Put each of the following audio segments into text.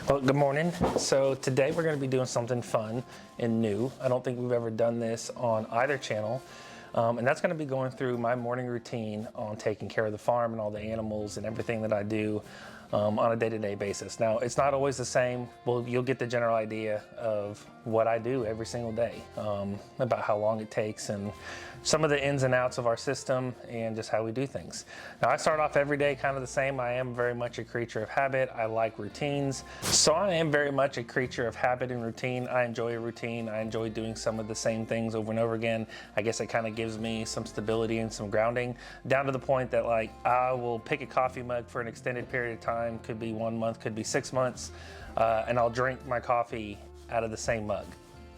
Well, good morning. So today we're going to be doing something fun and new. I don't think we've ever done this on either channel. And that's going to be going through my morning routine on taking care of the farm and all the animals and everything that I do on a day-to-day basis. Now, it's not always the same. Well, you'll get the general idea of what I do every single day, about how long it takes and some of the ins and outs of our system and just how we do things. Now, I start off every day kind of the same. I am very much a creature of habit. I like routines. So I am very much a creature of habit and routine. I enjoy a routine. I enjoy doing some of the same things over and over again. I guess it kind of gives me some stability and some grounding, down to the point that like I will pick a coffee mug for an extended period of time. Could be 1 month, could be 6 months, and I'll drink my coffee out of the same mug.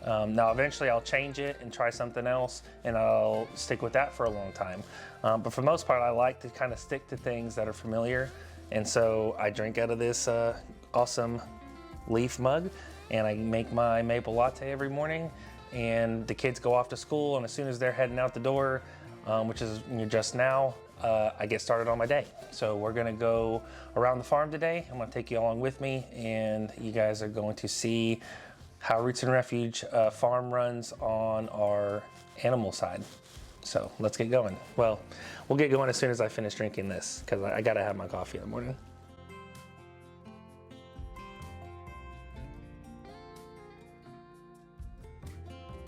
Now eventually I'll change it and try something else, and I'll stick with that for a long time. But for the most part, I like to kind of stick to things that are familiar. And so I drink out of this awesome leaf mug, and I make my maple latte every morning, and the kids go off to school, and as soon as they're heading out the door, which is just now, I get started on my day. So we're gonna go around the farm today. I'm gonna take you along with me, and you guys are going to see how Roots and Refuge farm runs on our animal side. So let's get going. Well, we'll get going as soon as I finish drinking this, because I gotta have my coffee in the morning.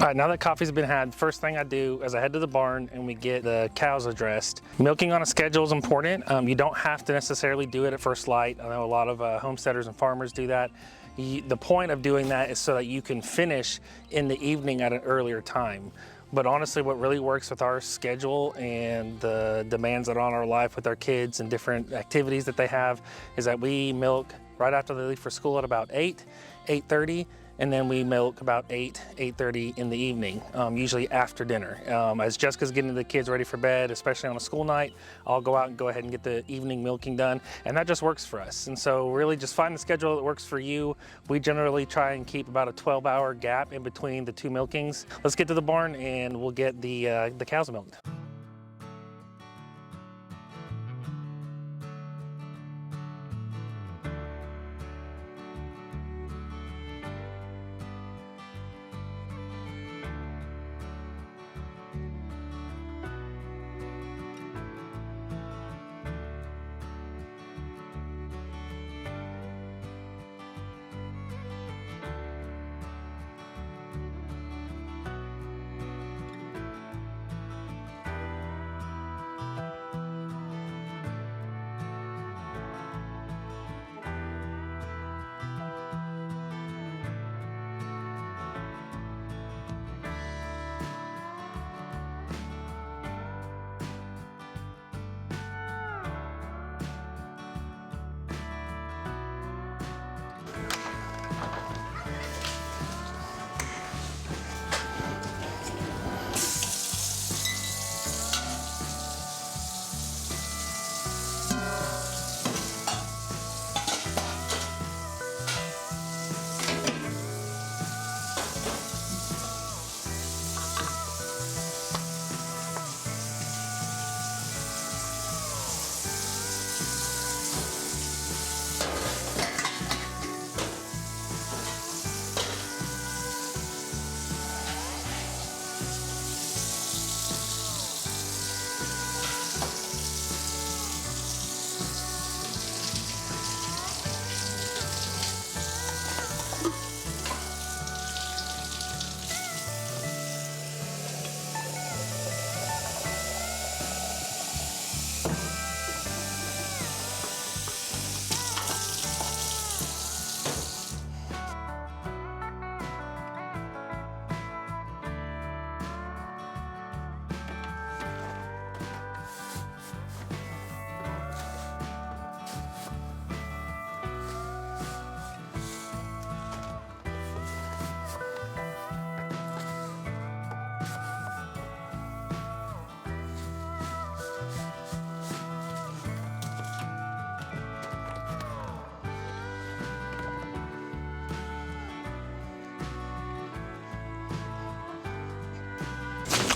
All right, now that coffee's been had, first thing I do is I head to the barn and we get the cows addressed. Milking on a schedule is important. You don't have to necessarily do it at first light. I know a lot of homesteaders and farmers do that. The point of doing that is so that you can finish in the evening at an earlier time. But honestly, what really works with our schedule and the demands that are on our life with our kids and different activities that they have is that we milk right after they leave for school at about 8:30, and then we milk about 8:30 in the evening, usually after dinner. As Jessica's getting the kids ready for bed, especially on a school night, I'll go out and go ahead and get the evening milking done, and that just works for us. And so really just find the schedule that works for you. We generally try and keep about a 12-hour gap in between the two milkings. Let's get to the barn and we'll get the cows milked.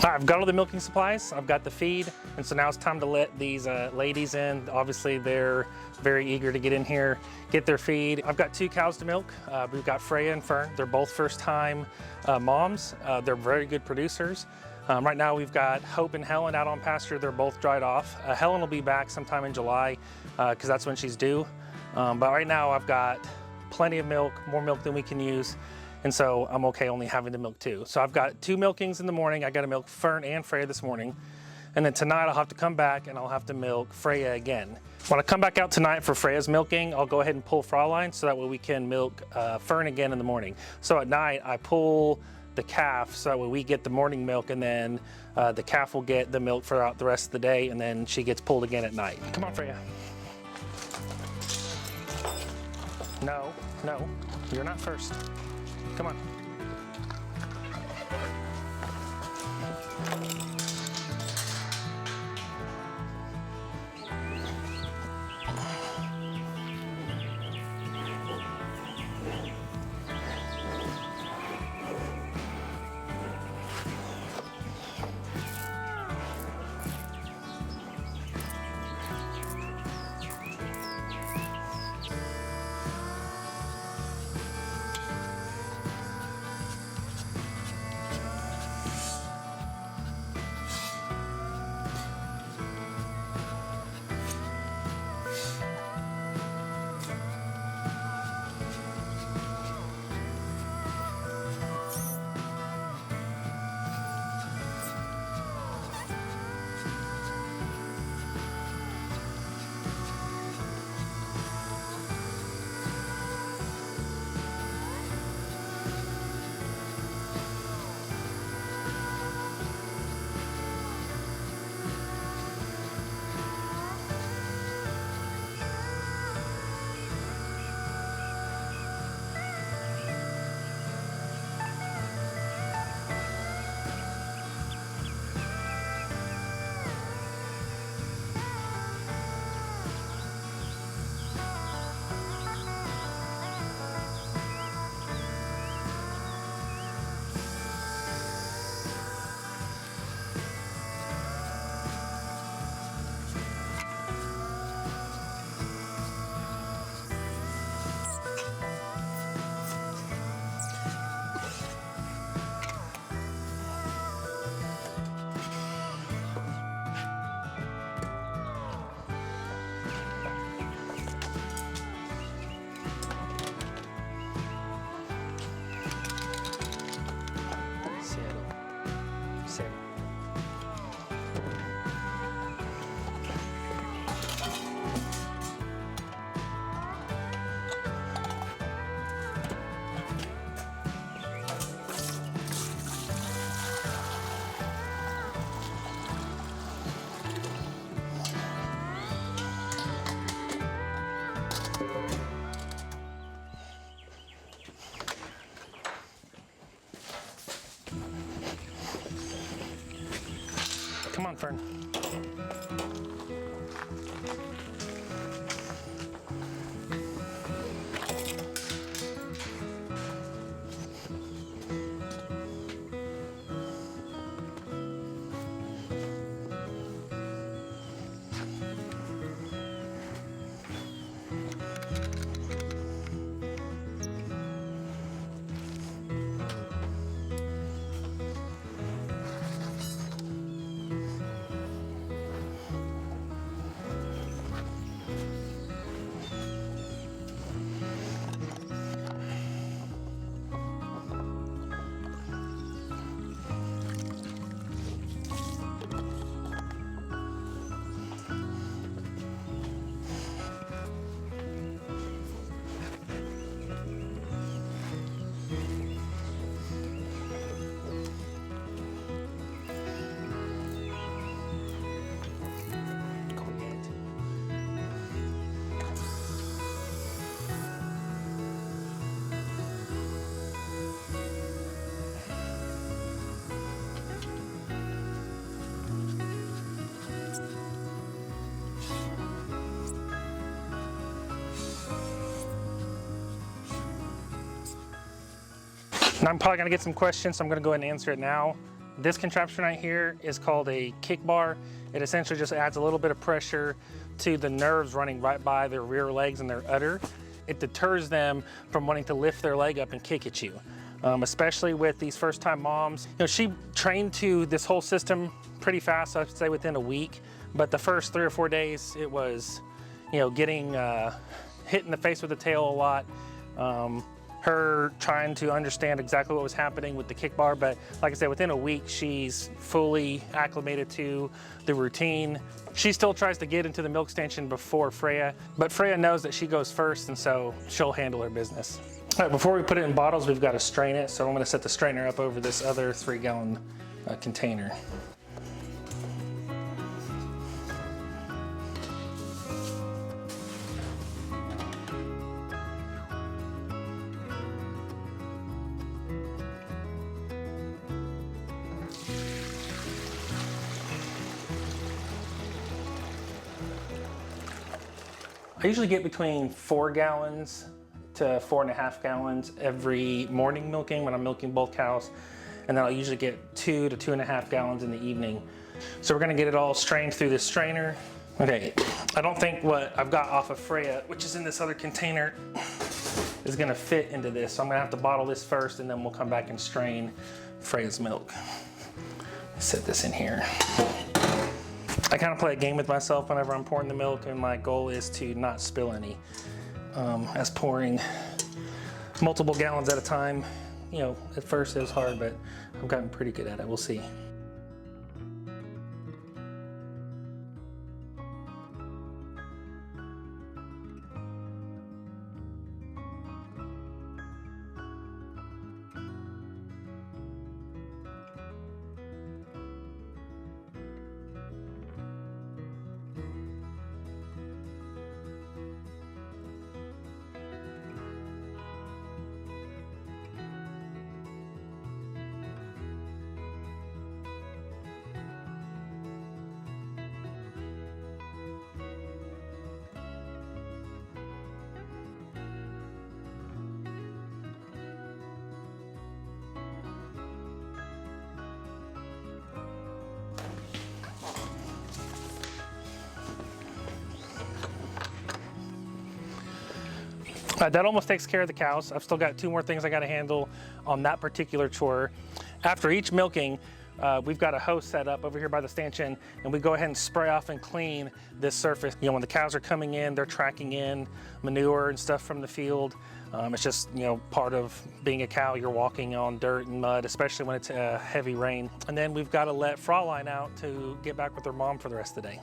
I've got all the milking supplies, I've got the feed, and so now it's time to let these ladies in. Obviously they're very eager to get in here, get their feed. I've got 2 cows to milk. We've got Freya and Fern. They're both first-time moms. They're very good producers. Right now we've got Hope and Helen out on pasture. They're both dried off. Helen will be back sometime in July because that's when she's due. But right now I've got plenty of milk, more milk than we can use. And so I'm okay only having to milk 2. So I've got 2 milkings in the morning. I got to milk Fern and Freya this morning. And then tonight I'll have to come back and I'll have to milk Freya again. When I come back out tonight for Freya's milking, I'll go ahead and pull Fraulein so that way we can milk Fern again in the morning. So at night I pull the calf so that way we get the morning milk, and then the calf will get the milk throughout the rest of the day, and then she gets pulled again at night. Come on, Freya. No, no, you're not first. Come on. Come on, Fern. Now I'm probably gonna get some questions, so I'm gonna go ahead and answer it now. This contraption right here is called a kick bar. It essentially just adds a little bit of pressure to the nerves running right by their rear legs and their udder. It deters them from wanting to lift their leg up and kick at you, especially with these first-time moms. You know, she trained to this whole system pretty fast, I'd say within a week, but the first 3 or 4 days, it was, you know, getting hit in the face with the tail a lot. Her trying to understand exactly what was happening with the kick bar, but like I said, within a week, she's fully acclimated to the routine. She still tries to get into the milk station before Freya, but Freya knows that she goes first, and so she'll handle her business. All right, before we put it in bottles, we've got to strain it, so I'm gonna set the strainer up over this other 3-gallon container. I usually get between 4 gallons to 4.5 gallons every morning milking when I'm milking both cows. And then I'll usually get 2 to 2.5 gallons in the evening. So we're gonna get it all strained through this strainer. Okay, I don't think what I've got off of Freya, which is in this other container, is gonna fit into this. So I'm gonna have to bottle this first, and then we'll come back and strain Freya's milk. Set this in here. I kind of play a game with myself whenever I'm pouring the milk, and my goal is to not spill any. As pouring multiple gallons at a time, you know, at first it was hard, but I've gotten pretty good at it. We'll see. That almost takes care of the cows. I've still got 2 more things I got to handle on that particular chore. After each milking, we've got a hose set up over here by the stanchion, and we go ahead and spray off and clean this surface. You know, when the cows are coming in, they're tracking in manure and stuff from the field. It's just, you know, part of being a cow. You're walking on dirt and mud, especially when it's heavy rain. And then we've got to let Fraulein out to get back with her mom for the rest of the day.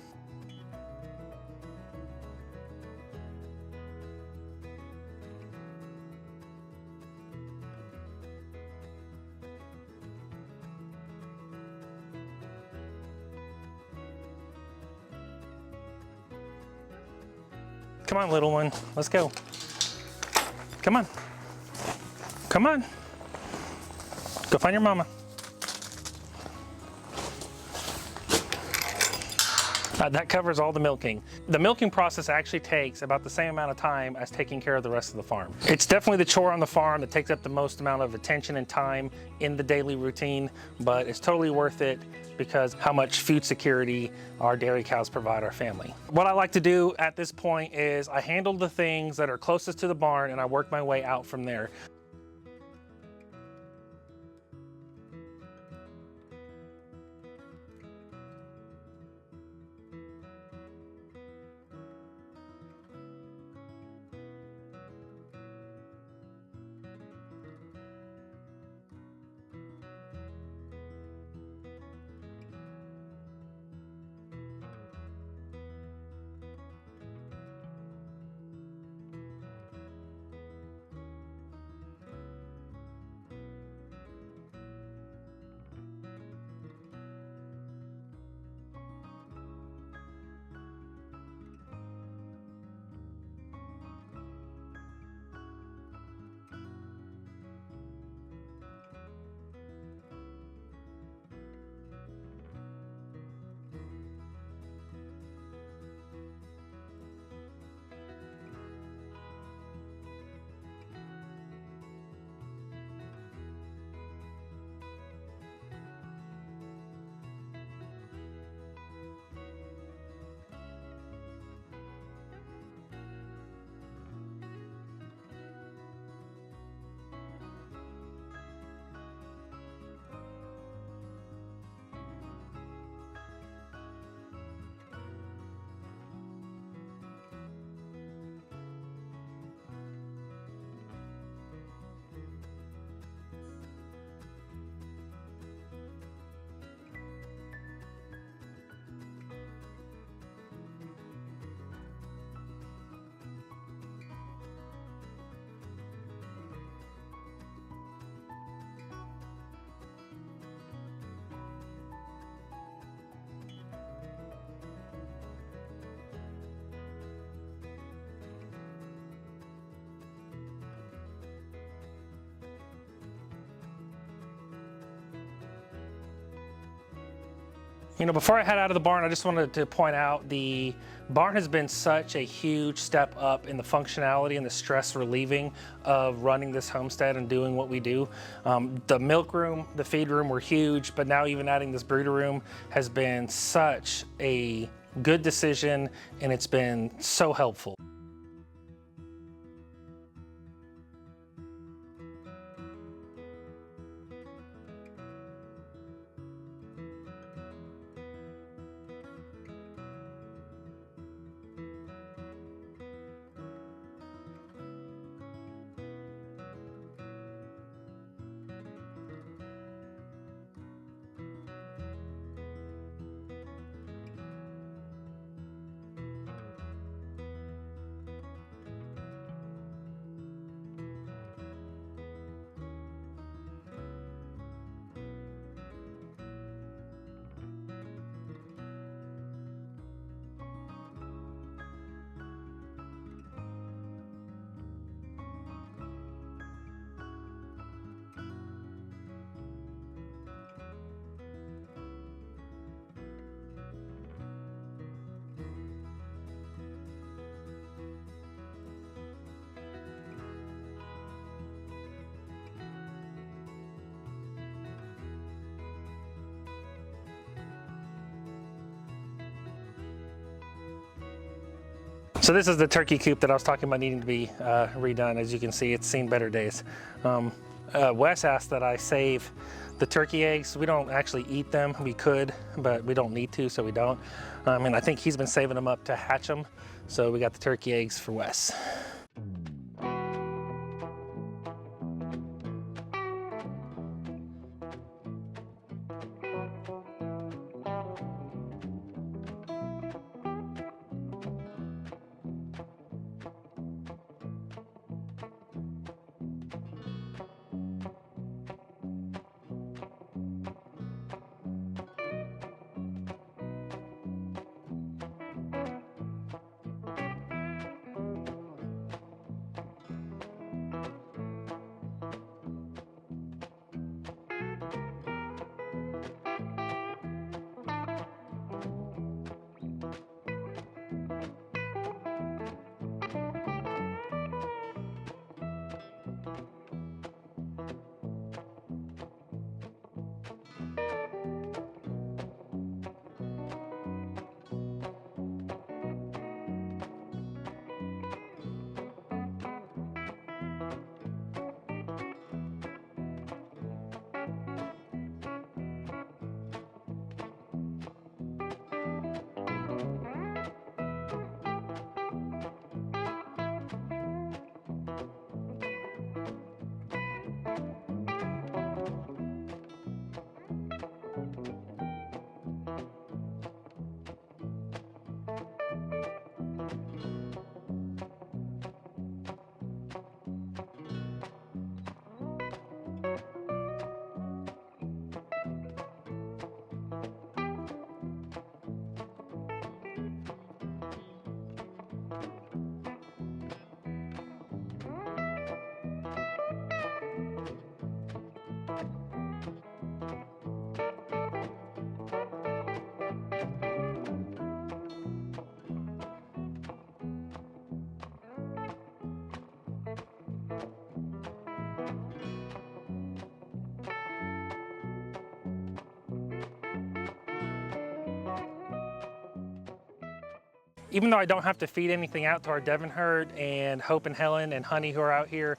Come on, little one, let's go. Come on. Come on. Go find your mama. That covers all the milking. The milking process actually takes about the same amount of time as taking care of the rest of the farm. It's definitely the chore on the farm that takes up the most amount of attention and time in the daily routine, but it's totally worth it because how much food security our dairy cows provide our family. What I like to do at this point is I handle the things that are closest to the barn and I work my way out from there. You know, before I head out of the barn, I just wanted to point out the barn has been such a huge step up in the functionality and the stress relieving of running this homestead and doing what we do. The milk room, the feed room were huge, but now even adding this brooder room has been such a good decision, and it's been so helpful. So this is the turkey coop that I was talking about needing to be redone. As you can see, it's seen better days. Wes asked that I save the turkey eggs. We don't actually eat them. We could, but we don't need to, so we don't. And I think he's been saving them up to hatch them. So we got the turkey eggs for Wes. Even though I don't have to feed anything out to our Devon herd and Hope and Helen and Honey who are out here,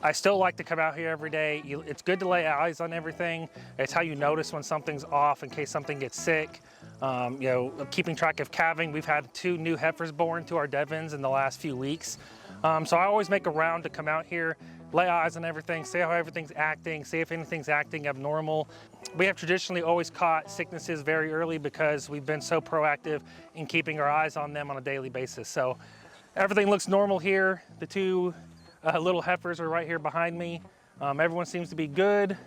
I still like to come out here every day. It's good to lay eyes on everything. It's how you notice when something's off in case something gets sick. You know, keeping track of calving. We've had 2 new heifers born to our Devons in the last few weeks. So I always make a round to come out here, lay eyes on everything, see how everything's acting, see if anything's acting abnormal. We have traditionally always caught sicknesses very early because we've been so proactive in keeping our eyes on them on a daily basis. So everything looks normal here. The 2 little heifers are right here behind me. Everyone seems to be good.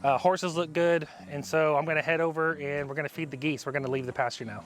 Horses look good. And so I'm gonna head over and we're gonna feed the geese. We're gonna leave the pasture now.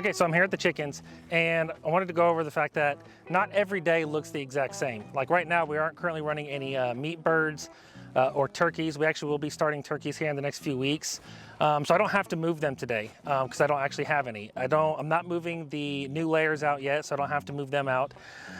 Okay, so I'm here at the chickens, and I wanted to go over the fact that not every day looks the exact same. Like right now, we aren't currently running any meat birds or turkeys. We actually will be starting turkeys here in the next few weeks. So I don't have to move them today because I don't actually have any. I'm not moving the new layers out yet, so I don't have to move them out.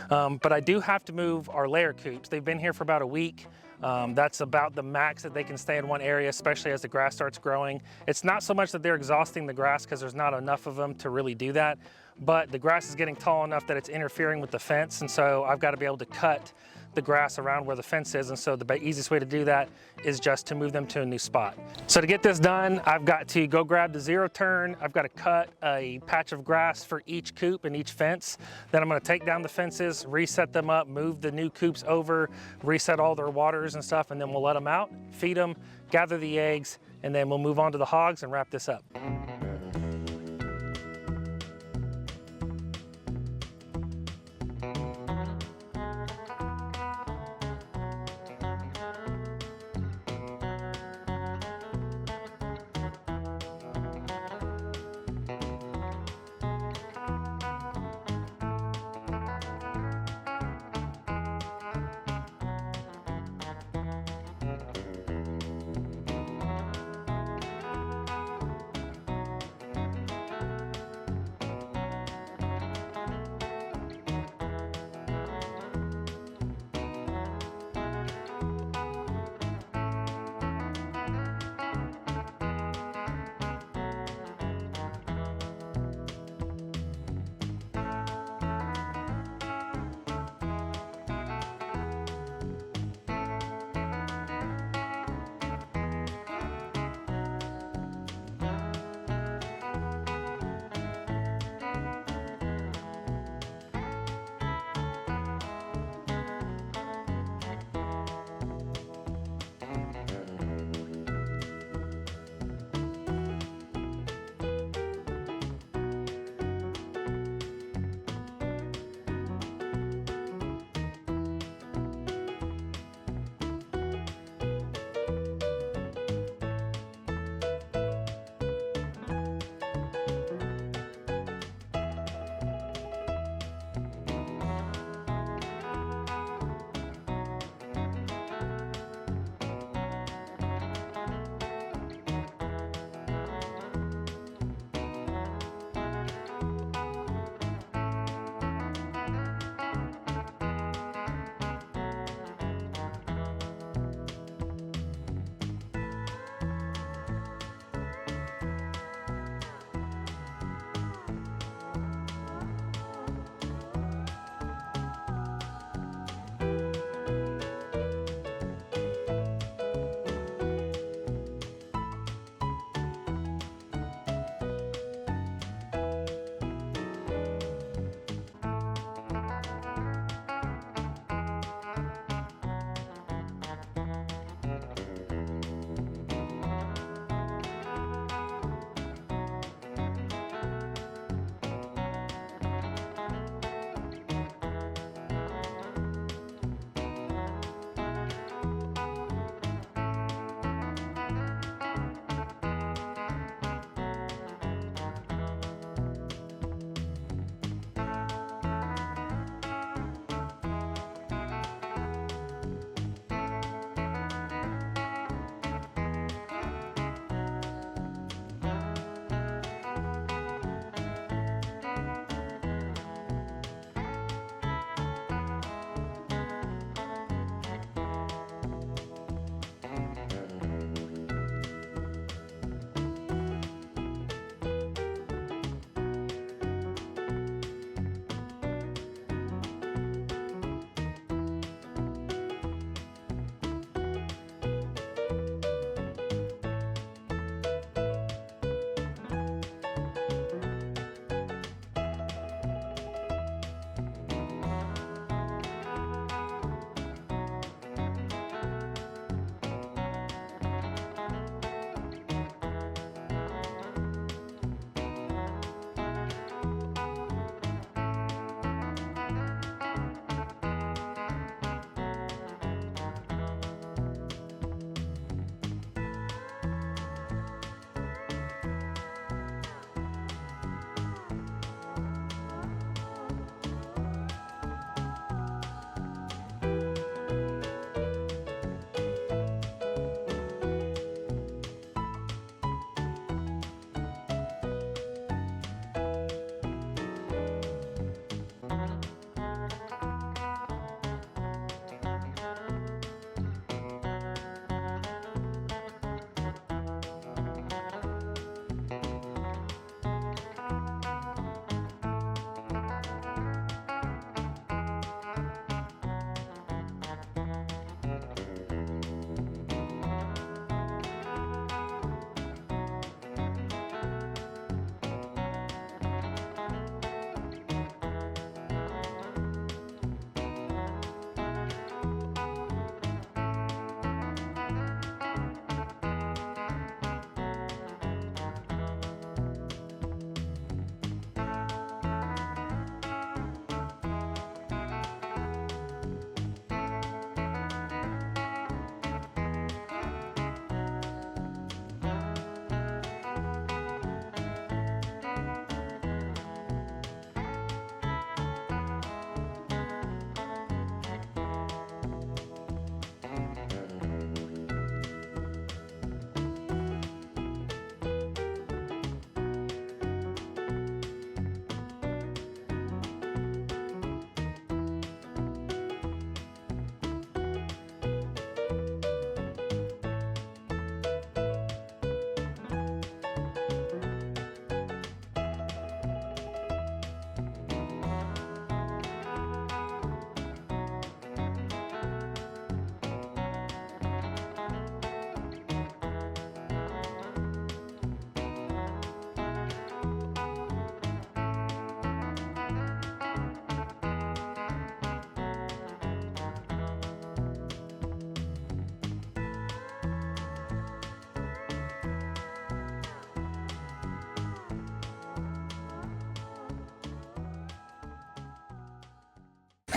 But I do have to move our layer coops. They've been here for about a week. That's about the max that they can stay in one area, especially as the grass starts growing. It's not so much that they're exhausting the grass because there's not enough of them to really do that, but the grass is getting tall enough that it's interfering with the fence, and so I've got to be able to cut the grass around where the fence is, and so the easiest way to do that is just to move them to a new spot. So to get this done, I've got to go grab the 0 turn. I've got to cut a patch of grass for each coop and each fence. Then I'm going to take down the fences, reset them up, move the new coops over, reset all their waters and stuff, and then we'll let them out, feed them, gather the eggs, and then we'll move on to the hogs and wrap this up.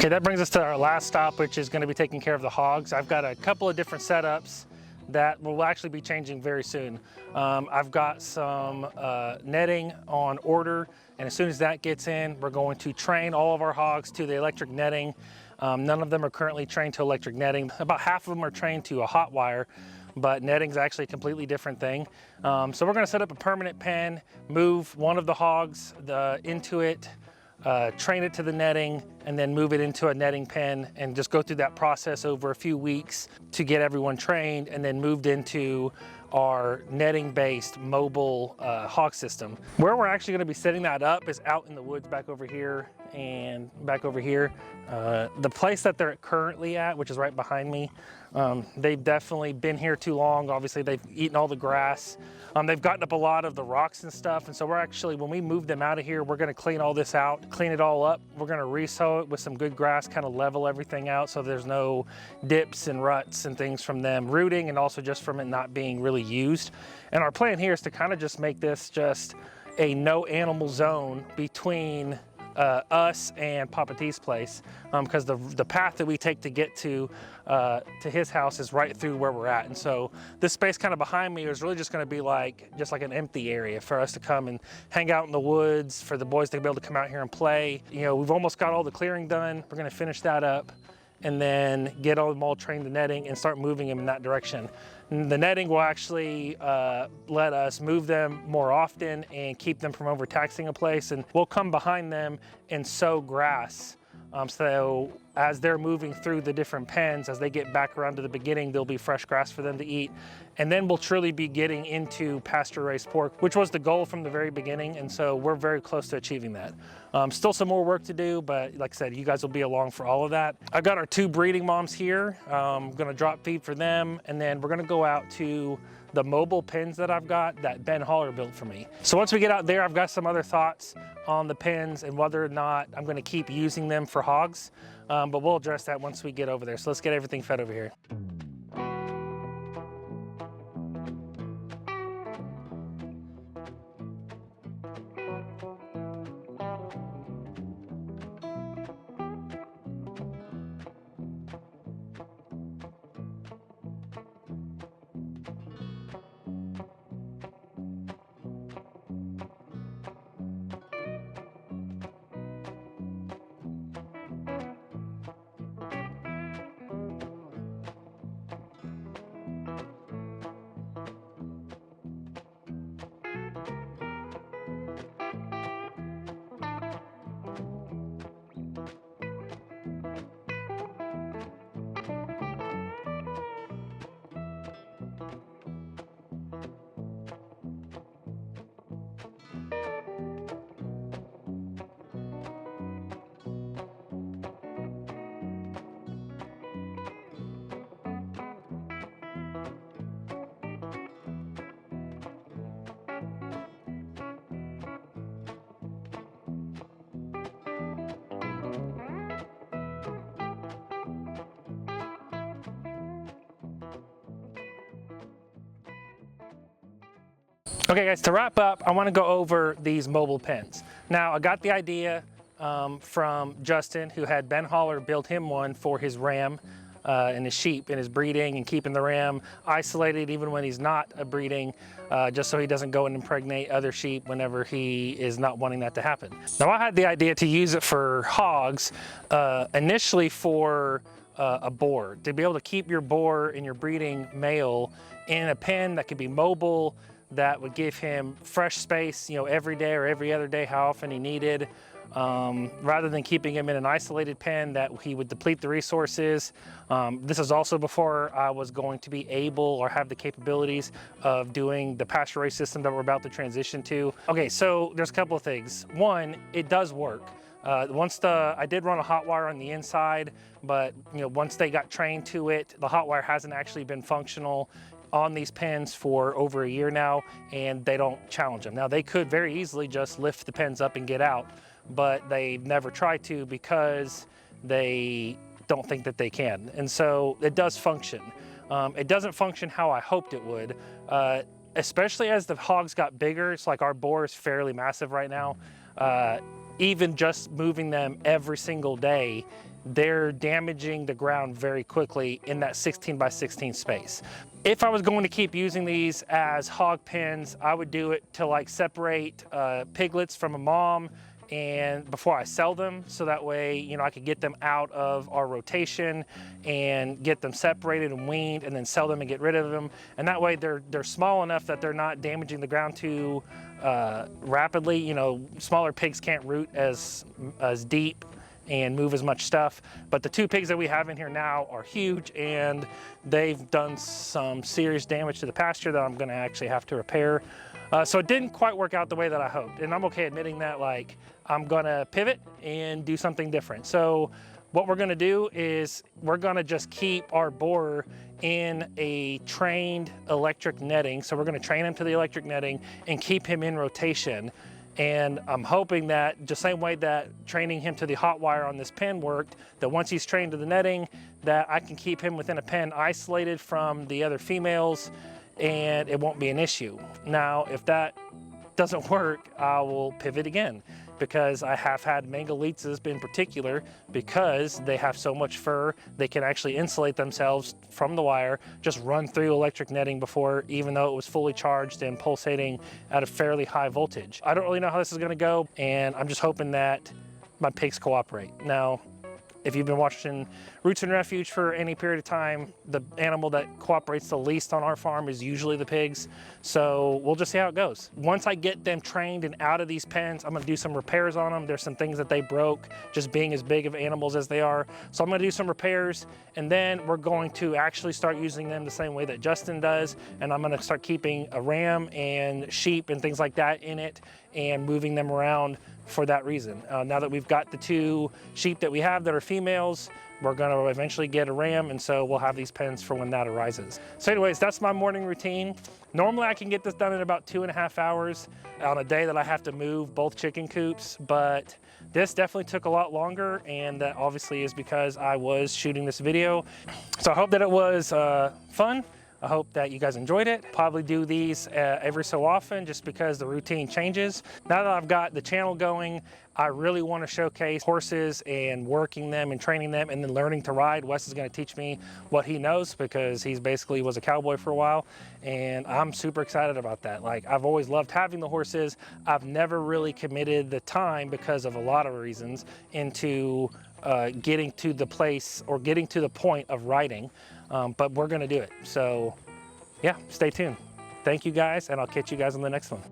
Okay, that brings us to our last stop, which is going to be taking care of the hogs. I've got a couple of different setups that will actually be changing very soon. I've got some netting on order, and as soon as that gets in, we're going to train all of our hogs to the electric netting. None of them are currently trained to electric netting. About half of them are trained to a hot wire, but netting is actually a completely different thing. So we're going to set up a permanent pen, move one of the hogs into it, train it to the netting, and then move it into a netting pen, and just go through that process over a few weeks to get everyone trained and then moved into our netting based mobile hog system. Where we're actually going to be setting that up is out in the woods back over here and back over here. The place that they're currently at, which is right behind me, they've definitely been here too long. Obviously they've eaten all the grass. They've gotten up a lot of the rocks and stuff, and so we're actually, when we move them out of here, we're going to clean all this out, clean it all up. We're going to re-sow it with some good grass, kind of level everything out so there's no dips and ruts and things from them rooting, and also just from it not being really used. And our plan here is to kind of just make this just a no animal zone between us and Papa T's place, because the path that we take to get to his house is right through where we're at. And so this space kind of behind me is really just going to be just like an empty area for us to come and hang out in the woods, for the boys to be able to come out here and play. You know, we've almost got all the clearing done. We're going to finish that up and then get all them all trained to netting and start moving them in that direction. And the netting will actually let us move them more often and keep them from overtaxing a place, and we'll come behind them and sow grass. So as they're moving through the different pens, as they get back around to the beginning, there'll be fresh grass for them to eat. And then we'll truly be getting into pasture-raised pork, which was the goal from the very beginning. And so we're very close to achieving that. Still some more work to do, but like I said, you guys will be along for all of that. I've got our 2 breeding moms here. I'm gonna drop feed for them, and then we're gonna go out to the mobile pens that I've got that Ben Holler built for me. So once we get out there, I've got some other thoughts on the pens and whether or not I'm gonna keep using them for hogs, but we'll address that once we get over there. So let's get everything fed over here. Okay guys, to wrap up, I want to go over these mobile pens. Now, I got the idea from Justin, who had Ben Holler build him one for his ram and his sheep and his breeding, and keeping the ram isolated even when he's not breeding, just so he doesn't go and impregnate other sheep whenever he is not wanting that to happen. Now, I had the idea to use it for hogs, initially for a boar, to be able to keep your boar and your breeding male in a pen that could be mobile, that would give him fresh space, you know, every day or every other day, how often he needed, rather than keeping him in an isolated pen that he would deplete the resources. This is also before I was going to be able or have the capabilities of doing the pasture raised system that we're about to transition to. Okay, so there's a couple of things. One, it does work. I did run a hot wire on the inside, but you know, once they got trained to it, the hot wire hasn't actually been functional on these pens for over a year now, and they don't challenge them. Now, they could very easily just lift the pens up and get out, but they never try to because they don't think that they can. And so it does function. It doesn't function how I hoped it would, especially as the hogs got bigger. It's like our boar is fairly massive right now. Even just moving them every single day they're damaging the ground very quickly in that 16 by 16 space. If I was going to keep using these as hog pens, I would do it to like separate piglets from a mom and before I sell them, so that way, you know, I could get them out of our rotation and get them separated and weaned and then sell them and get rid of them. And that way they're small enough that they're not damaging the ground too rapidly. You know, smaller pigs can't root as deep and move as much stuff. But the 2 pigs that we have in here now are huge, and they've done some serious damage to the pasture that I'm gonna actually have to repair. So it didn't quite work out the way that I hoped, and I'm okay admitting that. Like, I'm gonna pivot and do something different. So what we're gonna do is we're gonna just keep our borer in a trained electric netting. So we're gonna train him to the electric netting and keep him in rotation. And I'm hoping that just same way that training him to the hot wire on this pen worked, that once he's trained to the netting, that I can keep him within a pen isolated from the other females, and it won't be an issue. Now, if that doesn't work, I will pivot again, because I have had Mangalitzas in particular, because they have so much fur, they can actually insulate themselves from the wire, just run through electric netting before, even though it was fully charged and pulsating at a fairly high voltage. I don't really know how this is gonna go, and I'm just hoping that my pigs cooperate. Now, if you've been watching Roots and Refuge for any period of time, the animal that cooperates the least on our farm is usually the pigs. So we'll just see how it goes. Once I get them trained and out of these pens, I'm gonna do some repairs on them. There's some things that they broke, just being as big of animals as they are. So I'm gonna do some repairs, and then we're going to actually start using them the same way that Justin does. And I'm gonna start keeping a ram and sheep and things like that in it and moving them around for that reason. Now that we've got the 2 sheep that we have that are females, we're gonna eventually get a ram, and so we'll have these pens for when that arises. So anyways, that's my morning routine. Normally I can get this done in about 2.5 hours on a day that I have to move both chicken coops, but this definitely took a lot longer, and that obviously is because I was shooting this video. So I hope that it was fun. I hope that you guys enjoyed it. Probably do these every so often, just because the routine changes. Now that I've got the channel going, I really want to showcase horses and working them and training them and then learning to ride. Wes is going to teach me what he knows, because he's basically was a cowboy for a while, and I'm super excited about that. Like, I've always loved having the horses. I've never really committed the time, because of a lot of reasons, into getting to the place or getting to the point of riding. But we're gonna do it. So yeah, stay tuned. Thank you guys, and I'll catch you guys on the next one.